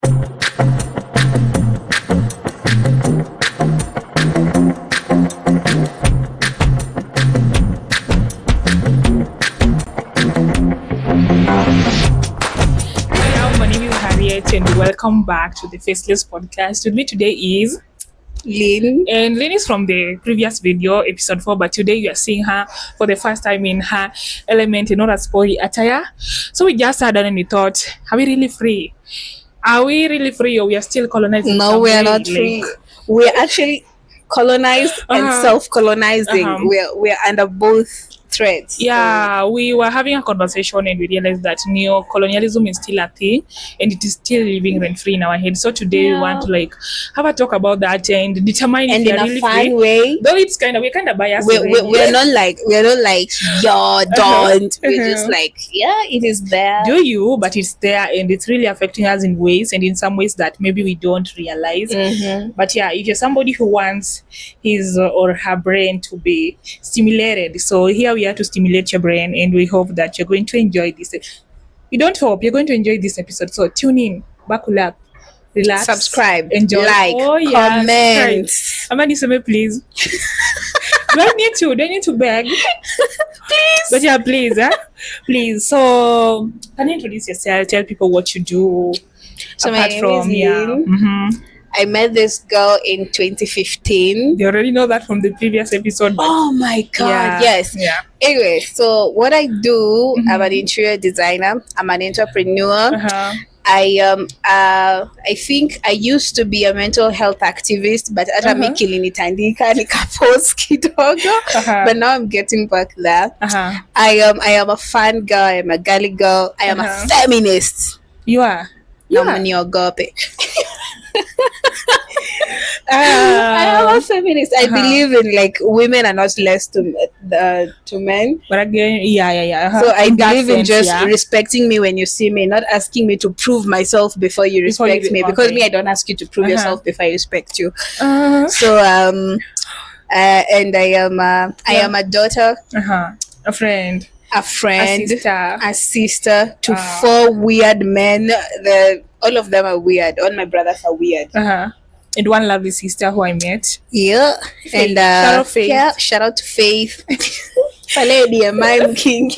And welcome back to the Faceless Podcast. With me today is Lynn. And Lynn is from the previous video, episode 4, but today you are seeing her for the first time in her element, not as boy attire. So we just sat down and we thought, are we really free? Are we really free, or we are still colonized? No, we are not free. We're actually colonized and self-colonizing. We're under both threats. Yeah, we were having a conversation and we realized that neocolonialism is still a thing and it is still living rent-free in our head. So today we want to have a talk about that and determine and if we in are a really fun free. way. Though it's we're kind of biased. We're not like y'all don't. We're just like, yeah, it is there. Do you? But it's there and it's really affecting us in ways, and in some ways that maybe we don't realize. But yeah, if you're somebody who wants his or her brain to be stimulated, so here we are to stimulate your brain, and we hope that you're going to enjoy this. We don't hope you're going to enjoy this episode, so tune in, buckle up, relax, subscribe, enjoy, comment. Amani, please. Do I need to beg? Please. But yeah, please, please. So can you introduce yourself, tell people what you do? So my name is Lynn. I met this girl in 2015. They already know that from the previous episode. Oh my god, yes. Yeah. Anyway, so what I do, I'm an interior designer. I'm an entrepreneur. I think I used to be a mental health activist, but but now I'm getting back there. I am a fun girl. I'm a girly girl. I am a feminist. You are? I'm I am a feminist. I believe in like women are not less to men. But again, So I believe in just respecting me when you see me, not asking me to prove myself before you respect me. Because me, I don't ask you to prove yourself before I respect you. So and I am a daughter, a friend, a sister to 4 weird men. All of them are weird. All my brothers are weird. And one lovely sister who I met. Yeah. Faith. And shout out to Faith. Lady, I'm king.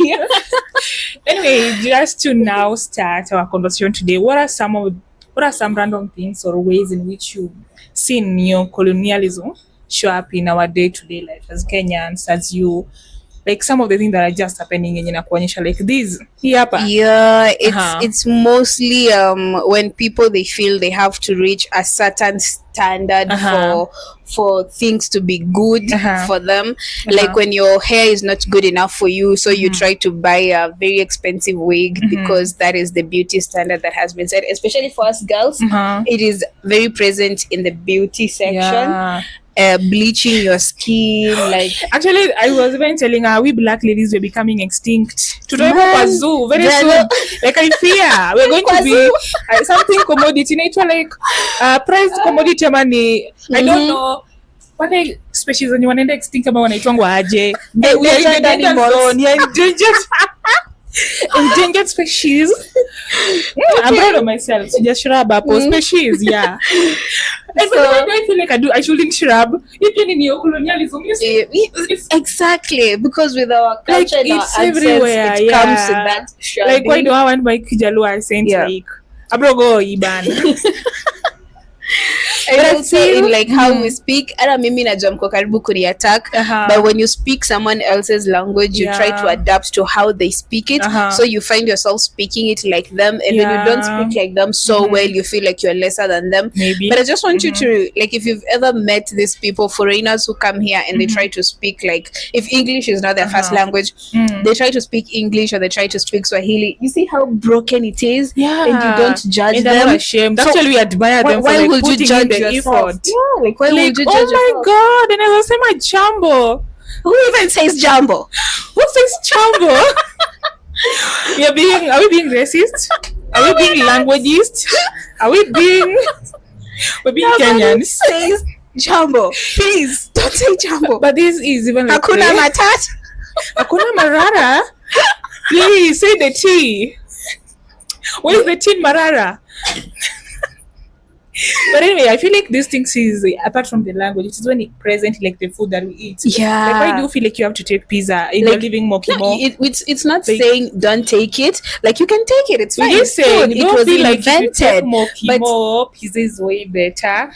Anyway, just to now start our conversation today, what are some random things or ways in which you've seen neocolonialism show up in our day-to-day life as Kenyans, as you, like some of the things that are just happening in Kuonyesha, like this? It's mostly when people, they feel they have to reach a certain standard for things to be good for them. Like when your hair is not good enough for you, so you try to buy a very expensive wig because that is the beauty standard that has been set. Especially for us girls, it is very present in the beauty section. Bleaching your skin, like actually I was even telling her we black ladies were becoming extinct to very soon. Like I fear we're going to be something commodity nature, like price commodity money. I don't know what species when you want to extinct kama wanaitwa aje. We are in the danger zone. Endangered species. I'm proud of myself. So just shrub up species, And so I feel like I shouldn't shrub. Even in neocolonialism, you see, exactly, because with our culture, like, it's everywhere. It comes with that shrub. Like, why do I want my Kijalu accent? Like, abrogo iban. And also in like how we speak, mimi najua mko karibu kuni-attack, but when you speak someone else's language, you try to adapt to how they speak it, so you find yourself speaking it like them, and when you don't speak like them so well, you feel like you're lesser than them. Maybe. But I just want you to, like, if you've ever met these people, foreigners who come here and they try to speak, like, if English is not their first language, they try to speak English or they try to speak Swahili. You see how broken it is, and you don't judge and them. They're not ashamed. So actually, we admire them for like putting in the effort. Yeah, like, why would you judge oh my yourself? god, and I will say my jumbo. Who even says jumbo? Who says jumbo? Are we being racist? Are we being languageist? Are we being Kenyans? Says jumbo. Please don't say jumbo. But this is even like Hakuna Matata. Hakuna Marara. Please say the T. Where's the Tin Marara? But anyway, I feel like these things is apart from the language, it is when it present like the food that we eat. Yeah. Like why do you feel like you have to take pizza if you're living Mokimo? No, it's not saying don't take it. Like you can take it. It's fine. You're saying it was feel invented. Like if you take Mokimo, pizza is way better.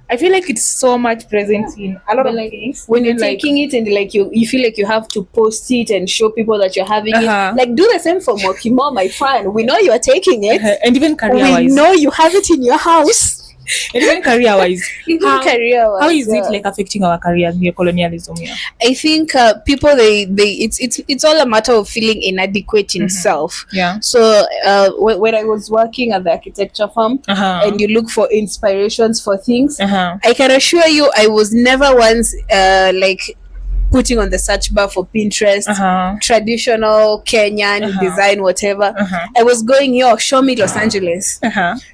I feel like it's so much present in a lot of things. When you're taking it and like you feel like you have to post it and show people that you're having it. Like do the same for Mokimo, my friend. We know you're taking it. And even career-wise. We know you have it in your house. And even career-wise. How is it like affecting our careers, neocolonialism? Yeah? I think people it's all a matter of feeling inadequate in self. Yeah. So when I was working at the architecture firm and you look for inspirations for things, I can assure you I was never once like putting on the search bar for Pinterest, traditional Kenyan design, whatever. I was going, show me Los Angeles.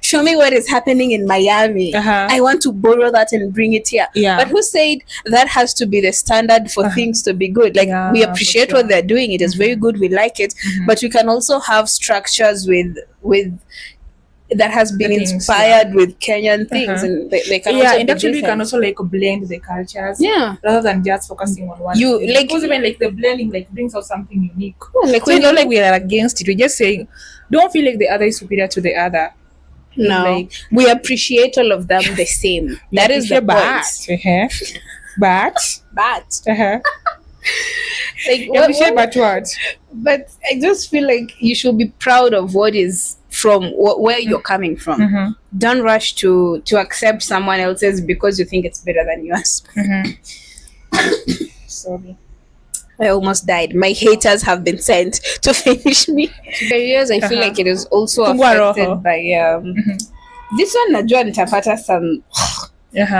Show me what is happening in Miami. I want to borrow that and bring it here. Yeah. But who said that has to be the standard for things to be good? Like we appreciate what they're doing. It is very good. We like it. But we can also have structures with that has been inspired with Kenyan things, and they can also and actually you can also like blend the cultures, rather than just focusing on one. Like because even like the blending like brings out something unique. Like so not like we are against it. We're just saying don't feel like the other is superior to the other. No, like, we appreciate all of them the same. That is the point. But like but I just feel like you should be proud of what is from where you're coming from. Don't rush to accept someone else's because you think it's better than yours. Sorry, I almost died. My haters have been sent to finish me. Careers, I feel like it is also affected by this one. Najua nitapata some,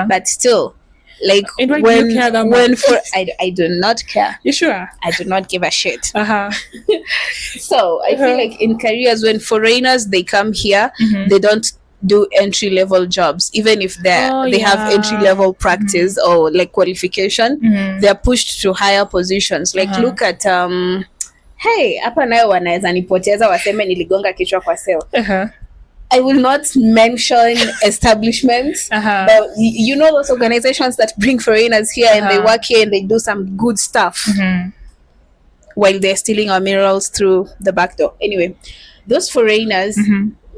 but still. Like when for I do not care. You sure? I do not give a shit. So I feel like in careers when foreigners they come here, they don't do entry level jobs, even if they have entry level practice or like qualification. They're pushed to higher positions. Like look at hey, hapa nayo wanaweza nipoteza waseme niligonga kichwa kwa seo. I will not mention establishments, but you know those organizations that bring foreigners here and they work here and they do some good stuff while they're stealing our minerals through the back door. Anyway, those foreigners,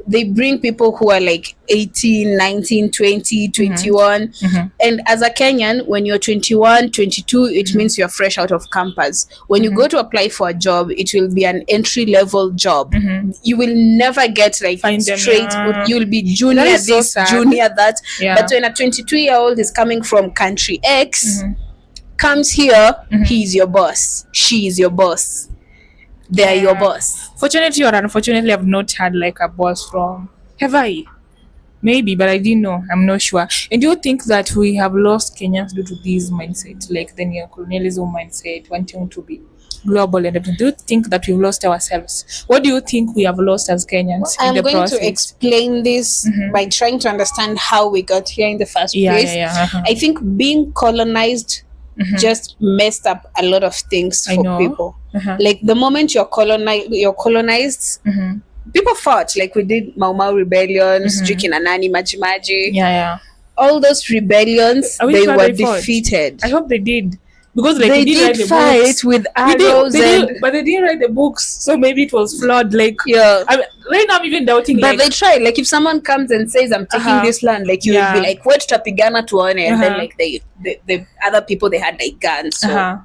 they bring people who are like 18, 19, 20, 21. And as a Kenyan, when you're 21, 22, it means you're fresh out of campus. When you go to apply for a job, it will be an entry-level job. You will never get like straight. You'll be junior this, junior that. But when a 22-year-old is coming from country X, comes here, he's your boss. She is your boss. They are your boss. Fortunately or unfortunately, I've not had like a boss from. Have I? Maybe, but I didn't know. I'm not sure. And do you think that we have lost Kenyans due to this mindset, like the neocolonialism mindset, wanting to be global and everything? Do you think that we've lost ourselves? What do you think we have lost as Kenyans in the process? I'm going to explain this by trying to understand how we got here in the first place. I think being colonized just messed up a lot of things for people. Like the moment you're colonized, people fought. Like we did Mau Mau rebellions, Jiki na Nani, Maji Maji. All those rebellions, they were defeated. I hope they did. Because like they did fight with arrows, but they didn't write the books, so maybe it was flawed. Like right now I'm even doubting. But they tried. Like if someone comes and says, "I'm taking this land," like you will be like, "What tutapigana tuone?" And then like the other people they had like guns, so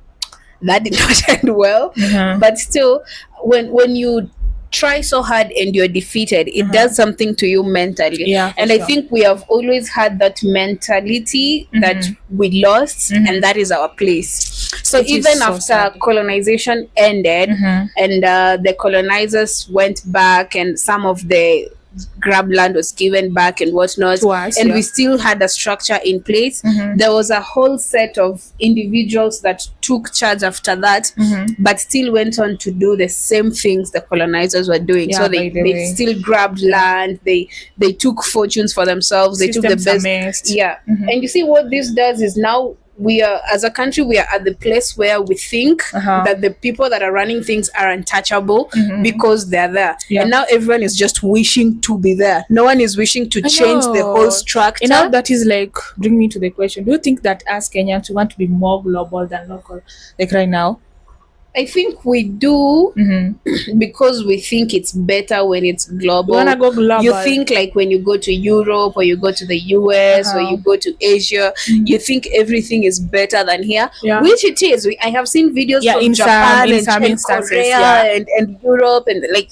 that did not end well. But still, when you try so hard and you're defeated, it does something to you mentally. And I think we have always had that mentality that we lost, and that is our place. So even after colonization ended and the colonizers went back and some of the grab land was given back and whatnot, we still had a structure in place. There was a whole set of individuals that took charge after that, but still went on to do the same things the colonizers were doing. So they still grabbed land, they took fortunes for themselves, they took the best. And you see what this does is now we are, as a country, we are at the place where we think that the people that are running things are untouchable because they're there. And now everyone is just wishing to be there. No one is wishing to change the whole structure. And now that is like, bring me to the question. Do you think that as Kenyans we want to be more global than local, like right now? I think we do because we think it's better when it's global. We wanna go global. You think like when you go to Europe or you go to the US or you go to Asia, you think everything is better than here, which it is. I have seen videos from Japan and Korea and Europe and like.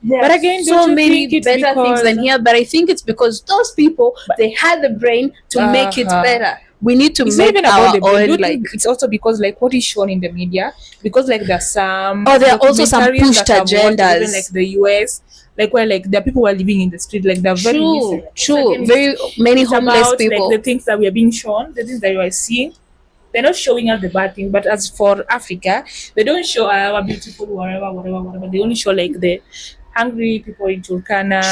But again, so many better things than here. But I think it's because those people they had the brain to make it better. We need to make our own. Like it's also because like what is shown in the media. Because like there's some. Oh, there are also some pushed agendas. Even like the US, like where like there are people who are living in the street. Like they're very true. Very many homeless people. Like the things that we are being shown, the things that you are seeing. They're not showing us the bad things, but as for Africa, they don't show our beautiful whatever. They only show like the hungry people in Turkana, the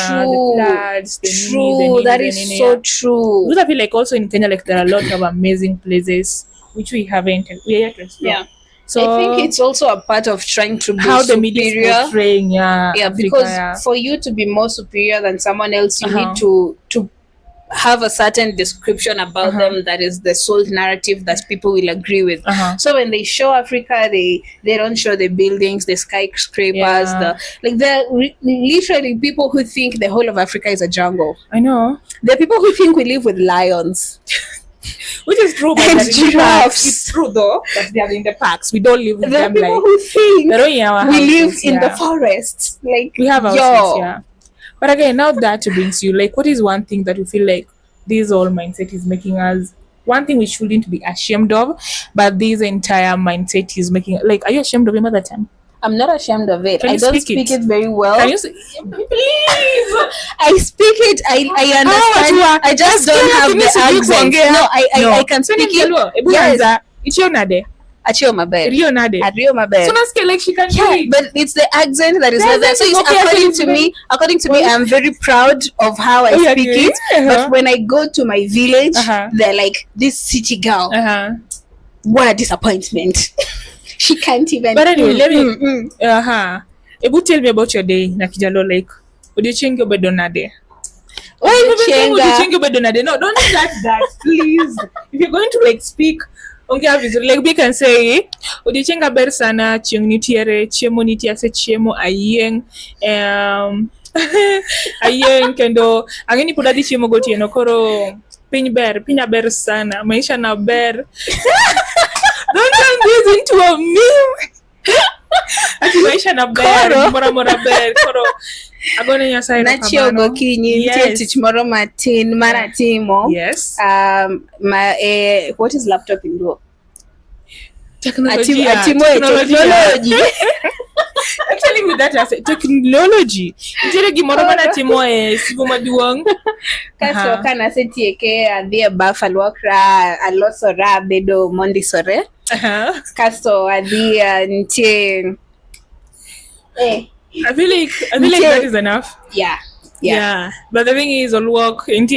floods, that is so true. Because I feel like also in Kenya, like there are a lot of amazing places which we are yet to explore. Yeah. So I think it's also a part of trying to be how superior. The media is portraying, Africa, because for you to be more superior than someone else, you need to have a certain description about them that is the sole narrative that people will agree with. So when they show Africa, they don't show the buildings, the skyscrapers, they're literally people who think the whole of Africa is a jungle. I know. There are people who think we live with lions. Which is true, but and giraffes. It's true though that they are in the parks. We don't live with there them. There are people who think we live in the forests. Like we have houses, But again, now that brings you, like, what is one thing that you feel like this whole mindset is making us, one thing we shouldn't be ashamed of, but this entire mindset is making, like, are you ashamed of your mother tongue? I'm not ashamed of it. I don't speak it very well. Can you please? I speak it. I understand. I just don't have the accent. No, I can speak it. Yes. It's your nade. Achio maber. Rio nade. So not like she can do it. But it's the accent that is not there. So according to me, I'm very proud of how I speak it. But when I go to my village, they're like, this city girl. What a disappointment. She can't even. But anyway, let me. Ebu tell me about your day, Nakijalo. Like, would you change your bed on nade? Why would you change your bed on nade? No, don't start that, please. If you're going to like speak. Like we can say udichenga ber sana chieng nitiere chiemo nitiase chiemo ayeng ayeng kendo angeni podadi chiemo gotieno koro piny ber sana maisha na ber. Don't turn this into a meme. Ati maisha na ber mora ber koro agone nyasaye na chio gokinyi nitie tich moro matin maratimo. Yes. What is laptop in do? Technology. Technology. Actually with that I say technology. Nitiere gimoro manatimo sigo maduong'. Kaso kana setieke adhi e baf alwokra alosora bedo mondisore. Kaso adhi nitie I feel like that is enough. Yeah. But the thing is, on work, and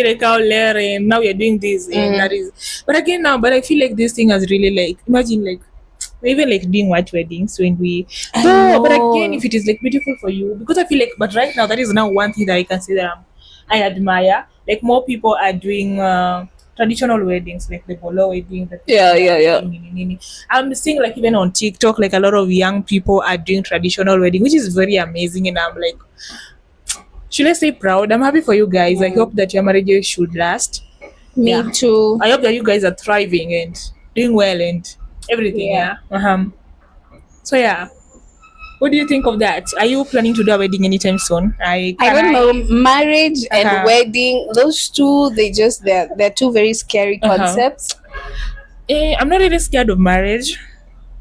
now we are doing this, and that is. But again, but I feel like this thing has really like, imagine like, we even like doing white weddings when we. But again, if it is like beautiful for you, because I feel like, but right now that is now one thing that I can say that I admire. Like more people are doing traditional weddings, like the bolo wedding. I'm seeing like even on TikTok, like a lot of young people are doing traditional wedding, which is very amazing, and I'm like. Should I say proud? I'm happy for you guys. I hope that your marriages should last. Me too. I hope that you guys are thriving and doing well and everything. So what do you think of that? Are you planning to do a wedding anytime soon? I don't know. Marriage and wedding, those two, they're two very scary concepts. I'm not really scared of marriage.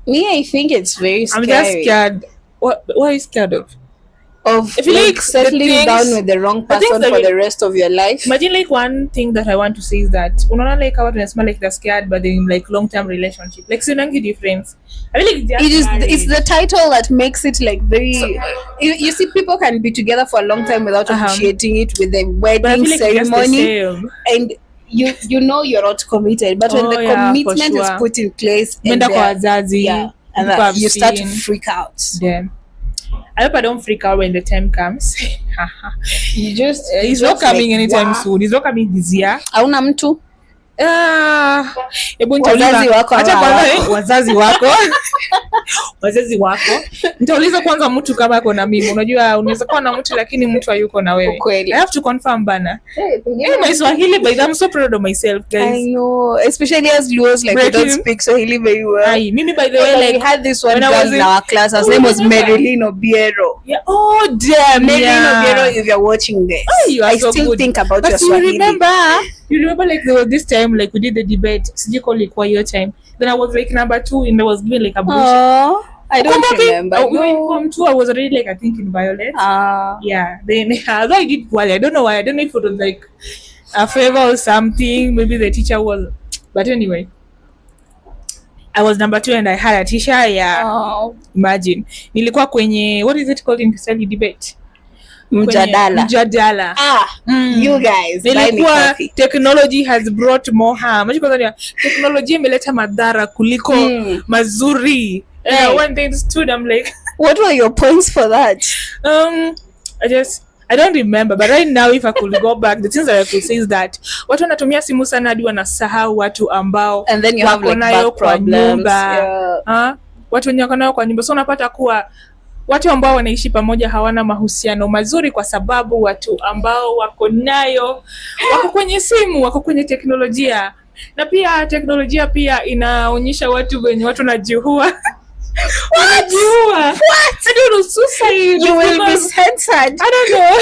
Me, I think it's very scary. I'm just scared. What are you scared of? Of like settling down with the wrong person for the rest of your life. Imagine like one thing that I want to say is that unaona like how to smell like they're scared but in like long-term relationship. Like sinangi difference. I feel like it's the title that makes it like very you see people can be together for a long time without appreciating it with the wedding ceremony and you know you're not committed, but when the commitment is put in place and and you start to freak out. I hope I don't freak out when the time comes. You just he's not coming anytime soon. He's not coming this year. Hauna mtu? Wazazi wako wazazi wako nitauliza kwanza mtu kama ako na mimi. Unajua unaweza kuwa na mtu lakini mtu hayuko na wewe. I have to confirm bana. My Swahili, but I'm so proud of myself, guys. I know, especially as Luos, like we don't speak Swahili very well. Mimi, by the way, like we had this one girl in our class. Her name was Marilyn Obiero. Yeah. Oh damn, Marilyn Obiero, if you're watching this, I so still think about your Swahili. You remember like there was this time like we did the debate. Sijui call it kwa your time. Then I was like number 2 and I was given like a bullshit. I don't remember. From 2 I was already like I think in Violet. Yeah. Then although I did well, I don't know why. I don't know if it was like a favor or something. Maybe the teacher was. But anyway, I was number 2 and I had a teacher. Yeah. Imagine. Nilikuwa kwenye what is it called in Kiswahili debate? Mjadala. You guys, nilikuwa technology has brought more harm. Technology imeleta madhara kuliko mazuri. When they stood, I'm like, what were your points for that? I don't remember, but right now if I could go back, the things that I could say is that watu wanatumia simu sana hadi wanasahau watu ambao and then you have like back problems. Watu wenye wako nayo kwa nyumba, so unapata kuwa watu ambao wanaishi pamoja hawana mahusiano mazuri kwa sababu watu ambao wako nayo wako kwenye simu, wako kwenye teknolojia. Na pia teknolojia pia inaonyesha watu wenye watu wanajiua. What? I don't know, suicide. You will be censored. I don't know.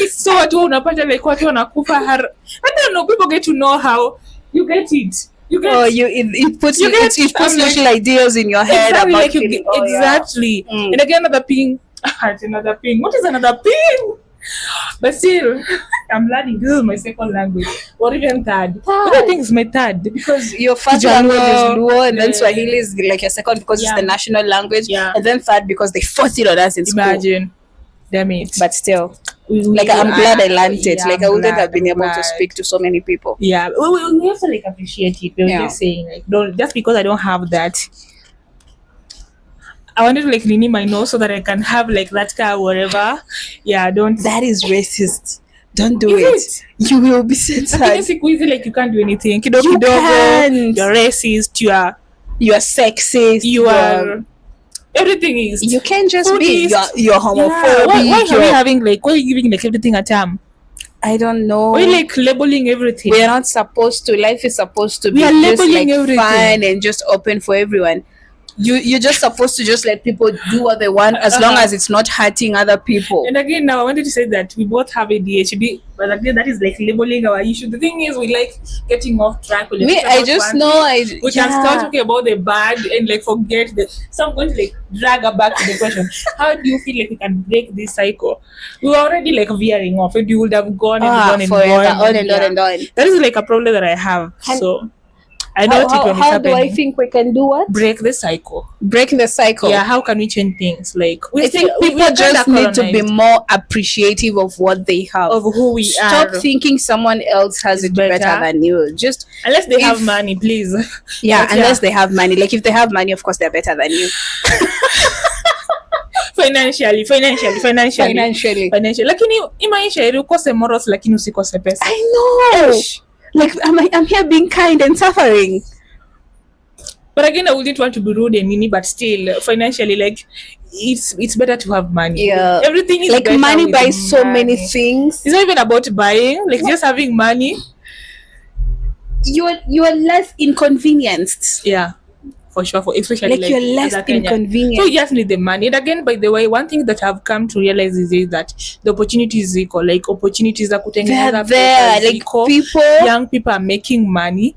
So watu unapata like watu wanakufa I don't know, people get to know how you get it. It puts social ideas in your head exactly, about like exactly. And again another ping. Another ping. What is another ping? But still, I'm learning. This is my second language, or even third. But I think it's my third because your first language is Luo, and then Swahili is like your second because it's the national language, and then third because they forced it on us in school. Imagine, damn it. But still. Like I'm glad I learned it. Like I wouldn't have been able to speak to so many people. Yeah, we also like appreciate it. We're just saying like don't just because I don't have that. I wanted to like renew my nose so that I can have like that car or whatever. Yeah, don't. That is racist. Don't do it. You will be censored. I think it's like you can't do anything. You can't. You're racist. You are sexist. You are. Everything is. You can't just be. You're homophobic. Why are we having like? Why are you giving like everything a term? I don't know. We're like labeling everything. We are not supposed to. Life is supposed to be just like everything. Fun and just open for everyone. You're just supposed to just let people do what they want as long as it's not hurting other people. And again, now I wanted to say that we both have ADHD, but again, that is like labeling our issue. The thing is, we like getting off track. I just know we can start talking about the bad and like forget so I'm going to like drag her back to the question. How do you feel like we can break this cycle? We were already like veering off, and you would have gone and gone and gone. That is like a problem that I have. So I know how do I think we can do what? Break the cycle. Break the cycle. Yeah, how can we change things? Like I think people just need to be more appreciative of what they have, of who we are. Stop thinking someone else has it better than you. Just unless they have money, please. Yeah, unless they have money. Like if they have money, of course they're better than you. Financially. Lakini imaisha ili ukose morals lakini usikose pesa. I know. Like I'm here being kind and suffering. But again, I wouldn't want to be rude and nini, but still financially, like it's better to have money. Yeah, everything is like money buys so many things. It's not even about buying. Like just having money, you are less inconvenienced. Yeah, for sure. For especially like you're less inconvenienced. So you just need the money. And again, by the way, one thing that I've come to realize is that the opportunities is equal. Like opportunities are kutengeneza there. Like people, young people are making money.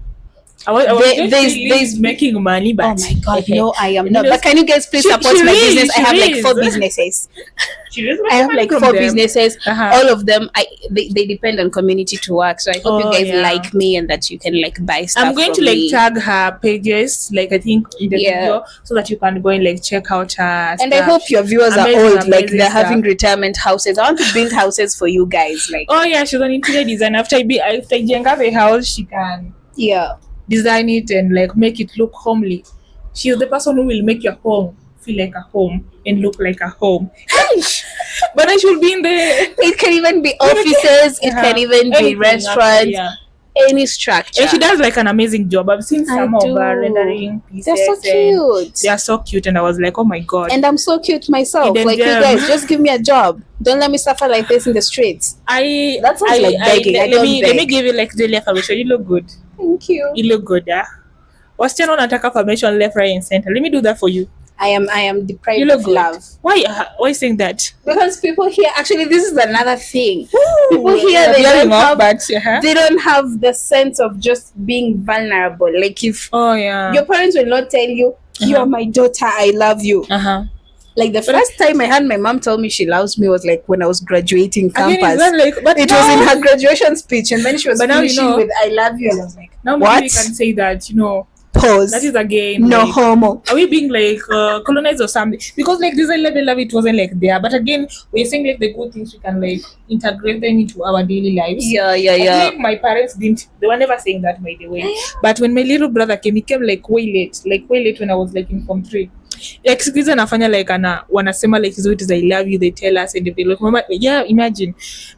I was just there's making money, but oh my god, no, I am You not. know, But can you guys please support my business? I have like 4 is. businesses. She is I have making like money 4 from them. businesses. All of them, they depend on community to work. So I hope you guys yeah. like me and that you can like buy stuff. I'm going from to like me. tag her pages, like I think in the video, so that you can go and like check out her. And stuff. I hope your viewers Amazing, are old, like amazing they're stuff. having retirement houses. I want to build houses for you guys. Like, oh yeah, she's an interior designer. After Jenga the house, she can design it and like make it look homely. She's the person who will make your home feel like a home and look like a home. But I should be in the. It can even be offices. It can even be restaurants. Any structure. And she does like an amazing job. I've seen some of her rendering pieces. They're so cute. They are so cute, and I was like, oh my god. And I'm so cute myself. Like, you guys, just give me a job. Don't let me suffer like this in the streets. That sounds like begging. Let me give you like daily affirmation. You look good. Thank you. You look good, yeah. Wasichana wanataka affirmation left, right, and center. Let me do that for you. I am deprived of love. Why saying that? Because people here, actually, this is another thing. People here, they don't have the sense of just being vulnerable. Like, if your parents will not tell you, you're my daughter, I love you. Like, the first time I had my mom tell me she loves me was like when I was graduating campus. It was in her graduation speech, and then she was finishing with I love you, and I was like, now what? You can say that, you know. Pause. That is again no like, homo. Are we being like colonized or something? Because like this love it wasn't like there. But again, we're saying like the good things we can like integrate them into our daily lives. I think my parents they were never saying that, by the way. But when my little brother came, he came like way late when I was like in Form 3. Like sikiza nafanya like wanasema like hizo vitu I love you, they tell us, and they look, mama, yeah, imagine.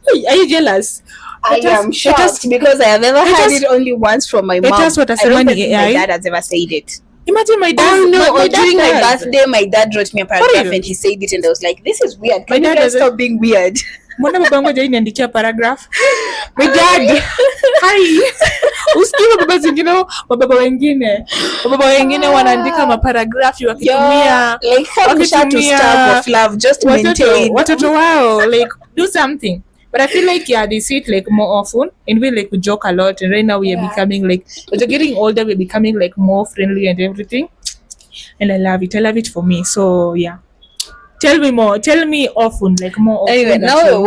Hey, are you jealous? I am shocked because I have ever heard it only once from my mom. I don't think my dad has ever said it. Imagine my dad. Oh no! Or during my birthday, my dad wrote me a paragraph and he said it, and I was like, "This is weird. Can you guys stop being weird?" Mbona babangu hajaniandikia paragraph? My dad. Hi. Usikie baba zingine, baba wengine wanaandika maparagraph wakitumia like how to starve of love, just maintain watoto wao, like do something. But I feel like they see it like more often, and we like we joke a lot, and right now we are becoming like, as we're getting older, we're becoming like more friendly and everything, and I love it for me. So yeah, tell me often, like more often. Anyway, now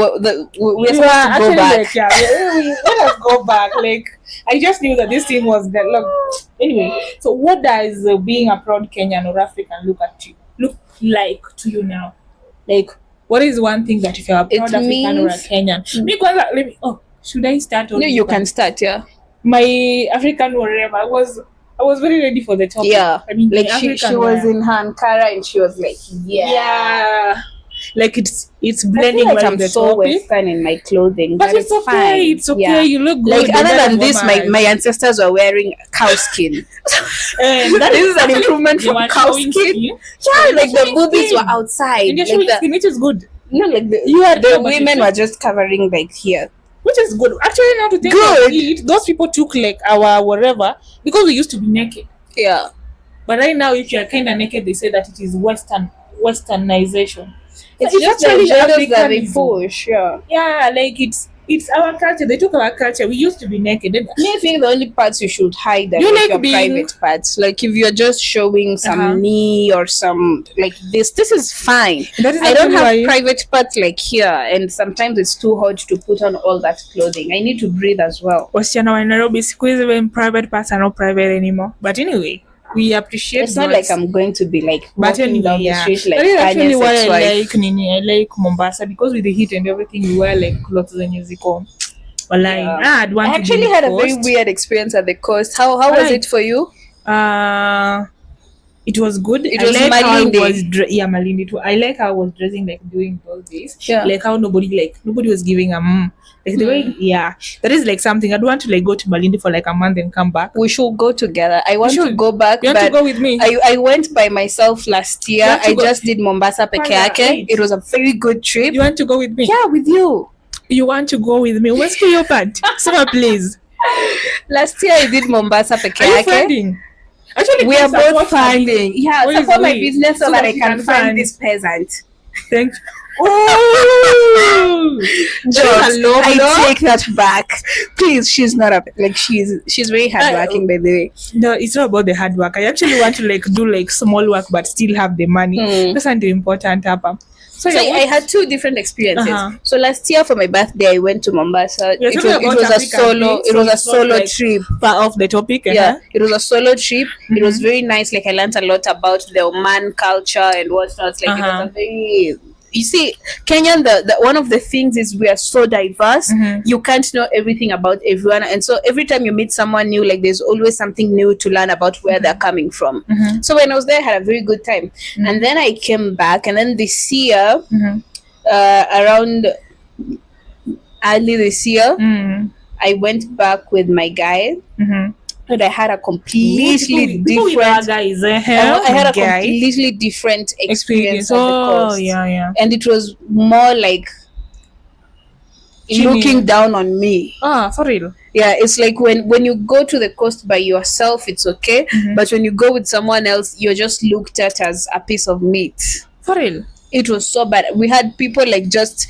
we're supposed to go back. Like, let us go back. Like, I just knew that this thing was that. Look, anyway, so what does being a proud Kenyan or African look like to you now? Like, what is one thing that if you're a proud African or a Kenyan? Should I start? No, you can start. Yeah. My African whatever, I was very ready for the topic. Yeah. I mean, like she was in her Ankara and she was like, yeah. Like it's blending like I'm the so topic. Western in my clothing, but it's okay. Fine. It's okay. Yeah. You look good. Like other than this, my ancestors were wearing cow skin. And that is an improvement from cow skin. Yeah, like the boobies were outside. And like skin, which is good. No, like the women were just covering like here. Which is good. Actually, now to think about it, those people took like our whatever, because we used to be naked. Yeah. But right now, if you are kind of naked, they say that it is westernization. It's just the genders that they push. Yeah, like it's our culture. They took our culture. We used to be naked. I think the only parts you should hide are like your private parts. Like if you're just showing some knee or some like this is fine. I don't have private parts like here, and sometimes it's too hot to put on all that clothing. I need to breathe as well. Wasichana in Nairobi, when private parts are not private anymore. But anyway, we appreciate. It's not like I'm going to be like walking down the street like. That is actually why I like Mombasa, because with the heat and everything, we wear like clothes and music on. I actually had a very weird experience at the coast. How was it for you? It was good. It was Malindi. Malindi. I like how I was dressing like during those days. Yeah. Like how nobody was giving a like the way, that is like something. I don't want to like go to Malindi for like a month and come back. We should go together. I want to go back. You want to go with me? I went by myself last year. I just did Mombasa peke. It was a very good trip. You want to go with me? Yeah, with you. You want to go with me? Where's your part? Summer, please. Last year I did Mombasa peke. Are you funding? Actually, we are both funding. Yeah, support my business so that I can fund this peasant. Thank you. Oh, I take that back. Please, she's not she's very hardworking, by the way. No, it's not about the hard work. I actually want to like do like small work but still have the money. That's not the important hapa. So I had two different experiences. So last year for my birthday, I went to Mombasa. It was a solo trip. Far off the topic. Yeah, it was a solo trip. It was very nice. Like I learned a lot about the Oman culture and whatnot. Like it was a very. You see, Kenyan, the one of the things is we are so diverse. You can't know everything about everyone, and so every time you meet someone new, like there's always something new to learn about where they're coming from. So when I was there, I had a very good time. And then I came back, and then this year, around early this year, I went back with my guy. And I had a completely different experience at the coast. And it was more like looking down on me. For real? Yeah, it's like when you go to the coast by yourself, it's okay. But when you go with someone else, you're just looked at as a piece of meat. For real? It was so bad. We had people just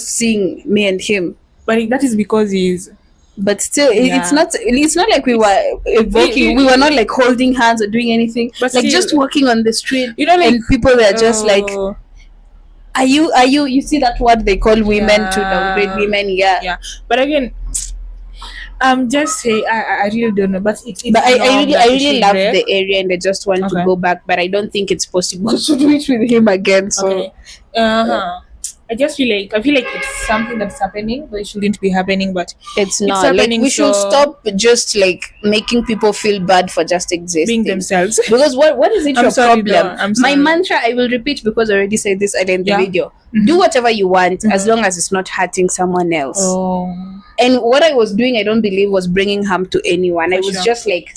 seeing me and him. But that is because he's... But still, it's not like we were evoking. We were not like holding hands or doing anything. But like still, just walking on the street, and people were just like, "Are you?" You see that word they call women to downgrade women? Yeah. But again, just say I really don't know. But I really love the area, and I just want to go back. But I don't think it's possible to do it with him again. So. I feel like it's something that's happening, but it shouldn't be happening. But it's not. Like we should stop just like making people feel bad for just existing, being themselves. Because what is it your problem? My mantra, I will repeat because I already said this earlier in the video. Do whatever you want as long as it's not hurting someone else. And what I was doing, I don't believe was bringing harm to anyone. I was just like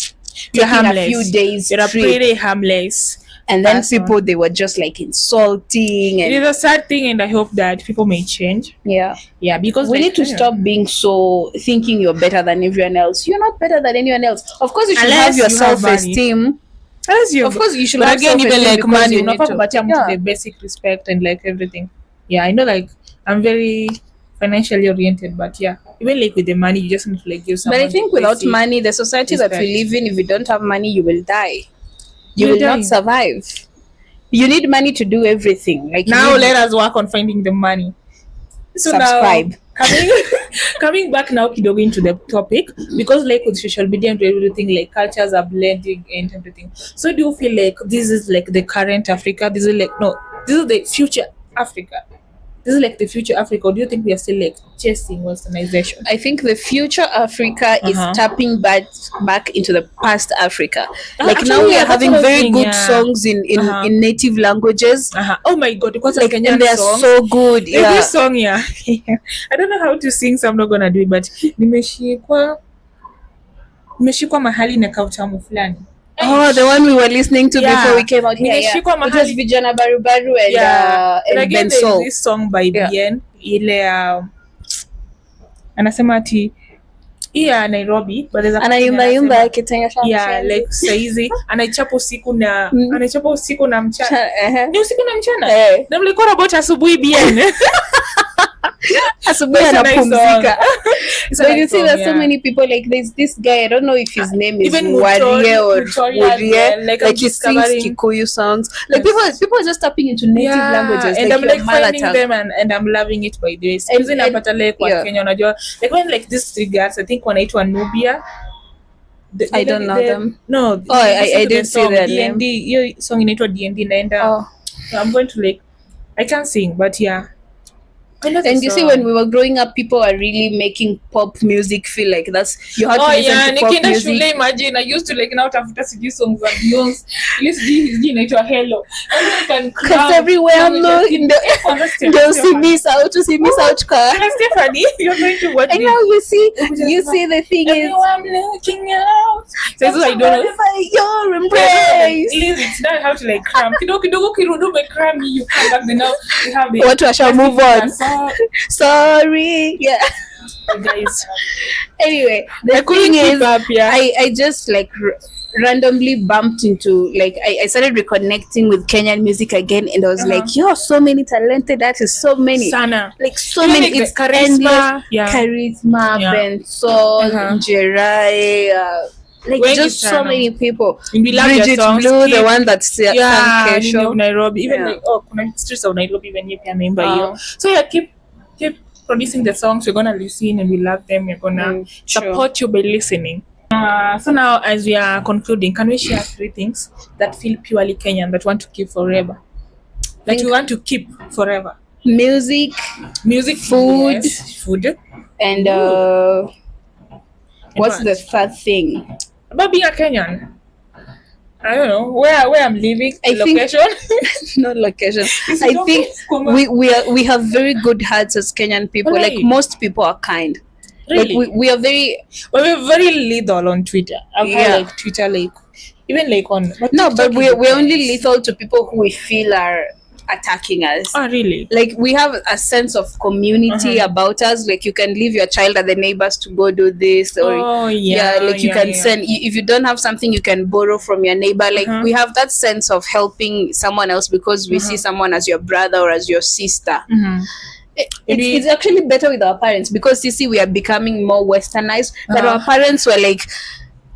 taking a few days. You're pretty harmless. And then people, they were just like insulting. And it is a sad thing, and I hope that people may change. Yeah, because we need to stop being so thinking you're better than everyone else. You're not better than anyone else. Of course, you should have your self-esteem. Of course, you should. But again, even like money, you know, the basic respect and like everything. Yeah, I know. Like I'm very financially oriented, but even like with the money, you just need to like give someone. But I think without money, the society that we live in, if you don't have money, you will die. You will not survive. You need money to do everything. Like now, let us work on finding the money. So subscribe. Now, coming back now, kidogo into the topic, because like with social media and everything, like cultures are blending and everything. So do you feel like this is like the current Africa? This is the future Africa. This is like the future Africa. Or do you think we are still like chasing westernization? I think the future Africa is tapping back into the past Africa. Like actually, now we are having very good songs in native languages. Oh my god, because like and they are so good. This song, I don't know how to sing, so I'm not gonna do it. But nimeshikwa mahali na kautamu fulani. Oh, the one we were listening to before we came out here. It was Vijana Barubaru and again, there's this song by Bien, ile anasema ati Nairobi, but there's a anaimba kitanga like saizi anaichapa usiku na mchana. Ni usiku na mchana. Na mlikuwa about asubuhi Bien. Asubuhi anapumzika. So you see there's so many people, like there's this guy, I don't know if his name is Warie or Wurie, like he sings Kikuyu songs. Like people are just tapping into native languages, and I'm like finding them and I'm loving it by the way. Sikuzi napata like kwa Kenya unajua like when like these three girls, I think wanaitwa Nubia. I don't know them. No. I didn't see their name. Your song inaitwa D&D naenda. I'm going to like I can't sing, but and you see, when we were growing up, people are really making pop music feel like that's you have to listen to pop music. Shule, imagine I used to like now tafuta sijui songs and Beyonce. Let's do inaitwa Hello. Because everywhere I'm looking, they'll see me out car. Stephanie, you're going to watch. And now you see the thing is, I'm looking out. So I don't know. Your embrace. It's not how to like cram. Kidogo kirudu me cram you come back now. You have the. What shall move on. Sorry, guys. Anyway, the thing is, I just like randomly bumped into, like, I started reconnecting with Kenyan music again, and I was like, yo, so many talented artists, so many, Sana. like so Even many, like it's charisma, endless. Charisma, Benson, Jerai, like Wengi just so sana. many people. We love Bridget their songs. Blue, the one that's sang Nini of Kesho. Nairobi, even like kuna streets of Nairobi when you can remember you. So yeah, keep producing the songs. We're gonna listen and we love them. We're gonna support you by listening. So now, as we are concluding, can we share 3 things that feel purely Kenyan that want to keep forever? That we want to keep forever. Music, food, yes, food, and what's the third thing? About being a Kenyan. I don't know where I'm living. Location. Not location. I think we have very good hearts as Kenyan people. Right. Like most people are kind. Really? Like we are very. Well, we're very lethal on Twitter. I've had like Twitter, like even like on. But we're only lethal to people who we feel are attacking us. Oh, really? Like we have a sense of community about us. Like you can leave your child at the neighbors to go do this, or like you can send. If you don't have something, you can borrow from your neighbor. Like we have that sense of helping someone else because we see someone as your brother or as your sister. It's actually better with our parents because you see we are becoming more westernized. But our parents were like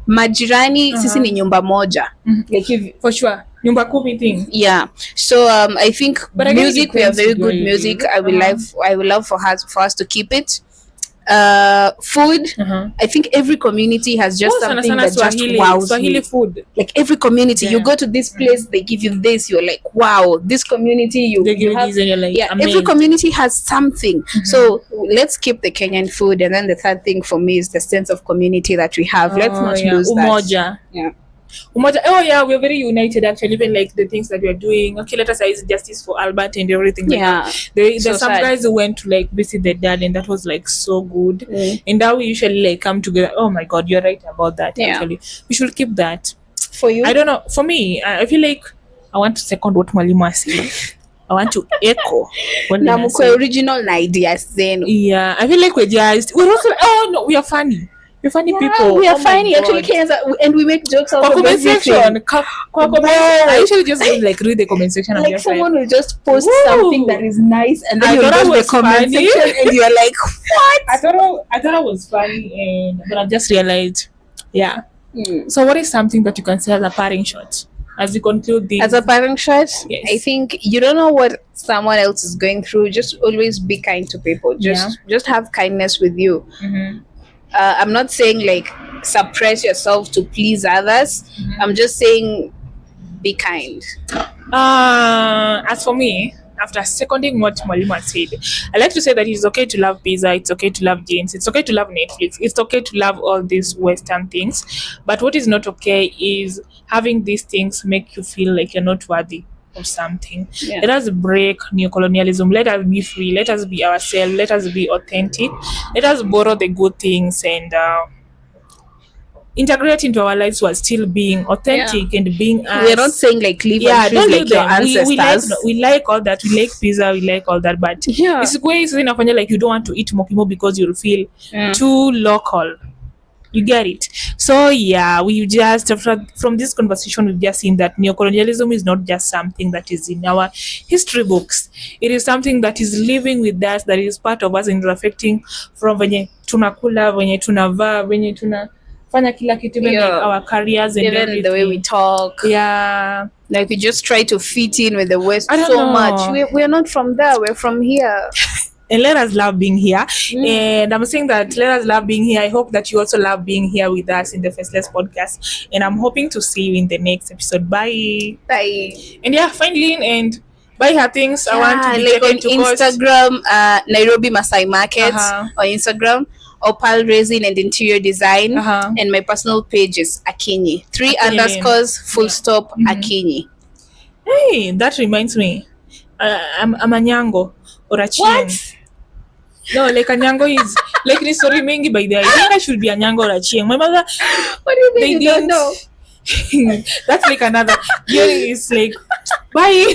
majirani, sisi ni nyumba moja. Like if, for sure. Nyumba kumi thing. Yeah. So I think music, we have very good music. I would love for us to keep it. Food, I think every community has just something that just wows Swahili you. Food. Like every community, you go to this place, they give you this, you're like, wow, this community, they give you this and you're like, amazed. Every community has something. So let's keep the Kenyan food, and then the third thing for me is the sense of community that we have. Let's not lose Umoja. that. Oh yeah, we're very united actually. Even like the things that we're doing. Okay, let us say it's justice for Albert and everything. There's some guys who went to like visit their dad, and that was like so good. And now we usually like come together. Oh my God, you're right about that. Actually, we should keep that. For you, I don't know. For me, I feel like I want to second what Mwalimu said. I want to echo what original ideas. Then I feel like we're also we are funny. We're funny people. We are funny actually, and we make jokes out of comment section. I usually just like read the comment section. Like someone will just post something that is nice, and then you go to the comment section, and you're like, "What?" I thought it was funny, but I just realized, So, what is something that you can say as a parting shot as we conclude this? As a parting shot, yes. I think you don't know what someone else is going through. Just always be kind to people. Just have kindness with you. I'm not saying like suppress yourself to please others. I'm just saying be kind. As for me, after seconding what Mwalimu said, I like to say that it's okay to love pizza, it's okay to love jeans, it's okay to love Netflix, it's okay to love all these Western things. But what is not okay is having these things make you feel like you're not worthy of something. Let us break neocolonialism. Let us be free. Let us be ourselves. Let us be authentic. Let us borrow the good things and integrate into our lives while still being authentic and being us. We're not saying like live and choose like your ancestors. We like all that. We like pizza. We like all that. But it's ways like you don't want to eat mokimo because you'll feel too local. You get it? So we just, from this conversation, we've just seen that neocolonialism is not just something that is in our history books. It is something that is living with us, that is part of us and is affecting from venye tunakula, venye tunavaa, venye tunafanya kila kitu, even like our careers and even everything. The way we talk. Like we just try to fit in with the West much. We're not from there. We're from here. And let us love being here. And I'm saying that let us love being here. I hope that you also love being here with us in the Faceless podcast. And I'm hoping to see you in the next episode. Bye. And find Lynn and buy her things. I want to be like on Instagram, Nairobi Masai Market on Instagram, Opal Resin and Interior Design, and my personal page is Akinyi. 3 underscores full stop Akinyi. Hey, that reminds me. I'm a Nyango or a Chieng. What? No, like a Nyango is like ni story mingi by the way. I think I should be a Nyango or a Chieng. My mother. What do you mean you don't know? That's like another. Here is like bye.